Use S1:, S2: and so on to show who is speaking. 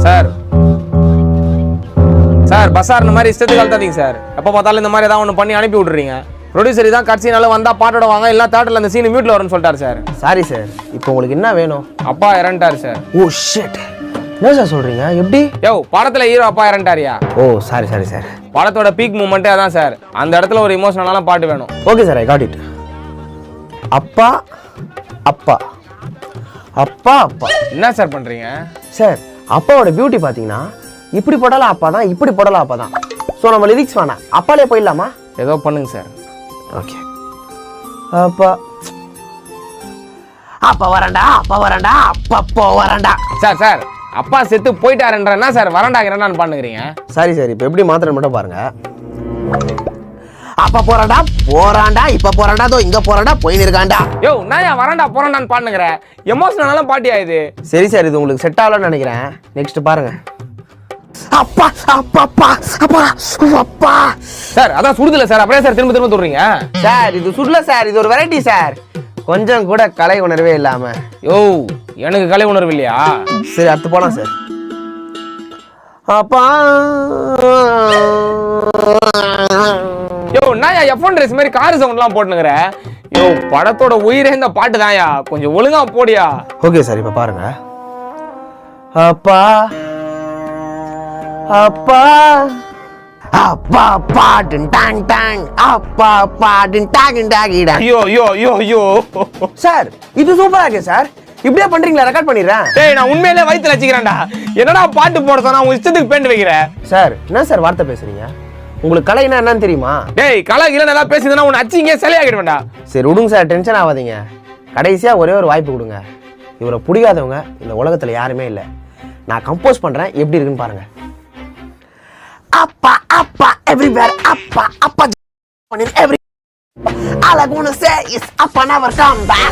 S1: Sir sir Bazaar இந்த மாதிரி இஷ்டத்துக்கு கழுத்தாதீங்க சார். எப்போ பார்த்தாலும் இந்த மாதிரி ஏதாவது ஒன்று பண்ணி அனுப்பி விட்றீங்க. ப்ரொடியூசர் தான் கட்சினால வந்தால் பாட்டோட வாங்க, இல்லை தேட்டரில் அந்த சீன் மியூட்டில் வரும்னு சொல்லிட்டார் சார்.
S2: சாரி சார், இப்போ உங்களுக்கு என்ன வேணும்?
S1: அப்பா இறந்துட்டார் சார்.
S2: ஓ ஷிட், என்ன சார் சொல்கிறீங்க? எப்படி?
S1: யோ படத்தில் ஹீரோ அப்பா இறந்துட்டாரியா?
S2: ஓ சாரி சாரி சார்.
S1: படத்தோட பீக் மூமெண்ட்டே அதான் சார். அந்த இடத்துல ஒரு இமோஷனலான பாட்டு வேணும்.
S2: Okay sir, I got it. அப்பா அப்பா அப்பா அப்பா.
S1: என்ன சார் பண்ணுறீங்க
S2: சார்? அப்பாவோட பியூட்டி பார்த்தீங்கன்னா இப்படி போடலாம் அப்பா தான், இப்படி போடலாம் அப்பா தான். ஸோ நம்ம லிரிக்ஸ் வேணாம், அப்பாலே போயிடலாமா?
S1: ஏதோ பண்ணுங்க சார்.
S2: ஓகே. அப்பா அப்பா வரண்டா, அப்பா வரண்டா, அப்பா வரண்டா.
S1: சார் சார் அப்பா செத்து போயிட்டாருன்றா சார் வரண்டாங்கிறேன்னு பண்ணுகிறீங்க.
S2: சாரி சார், இப்போ எப்படி மாத்திரம் மட்டும் பாருங்க. அப்பா போறாண்டா போறாண்டா, இப்ப போறாண்டா, தோ இங்க போறாண்டா, போயின்னு இருக்காண்டா.
S1: யோ நான் ஏன் வரண்டா போறாண்டான்னு பாட்டுங்கிறேன். எமோஷனலான பாட்டியா இது?
S2: சரி சார், இது உங்களுக்கு செட் ஆகலன்னு நினைக்கிறேன். நெக்ஸ்ட் பாருங்க. அப்பா அப்பா அப்பா அப்பா அப்பா.
S1: சார் அதான் சுடுதில்ல சார், அப்படியே சார் திரும்ப திரும்ப சொல்றீங்க.
S2: சார் இது சுடல சார், இது ஒரு வெரைட்டி சார். கொஞ்சம் கூட கலை உணர்வே இல்லாம.
S1: யோ எனக்கு கலை உணர்வு இல்லையா?
S2: சரி அடுத்து போலாம் சார். அப்பா
S1: யோ நான் எஃப்ஒன் ட்ரெஸ் மாதிரி கார் சவுண்ட்லாம் போட்டுனுங்கிற. யோ படத்தோட உயிரே இந்த பாட்டு தான்யா, கொஞ்சம் ஒழுங்கா போடியா.
S2: ஓகே சார், இப்ப பாருங்க. அப்பா அப்பா அப்பா பாட்டன் டாங் டாங், அப்பா பாட்டன் டாங் டாங்.
S1: ஐயோ ஐயோ ஐயோ ஐயோ
S2: சார் இது சூப்பரா இருக்கு சார். இப்படியே பண்றீங்களா? ரெக்கார்ட் பண்ணிடுறேன்.
S1: டேய் நான் உண்மையிலே வயித்துல வச்சுக்கிறேன்டா. என்னடா பாட்டு போட சொன்னா உன் இஷ்டத்துக்கு பேண்ட் வைக்கிற.
S2: சார் என்ன சார் வார்த்தை பேசுறீங்க? உங்களுக்கு கலைனா என்னன்னு தெரியுமா?
S1: டேய் கலை இல்ல நல்லா பேசுதுன்னா உன்னை அச்சிங்க சிலையாகிடுவேன்டா.
S2: சரி விடுங்க சார், டென்ஷன் ஆகாதீங்க. கடைசியா ஒரே ஒரு வாய்ப்பு கொடுங்க. இவரை பிடிக்காதவங்க இந்த உலகத்துல யாருமே இல்லை. நான் கம்போஸ் பண்றேன், எப்படி இருக்குன்னு பாருங்க. அப்பா அப்பா everywhere, அப்பா அப்பா every all I wanna say is அப்பா never come back.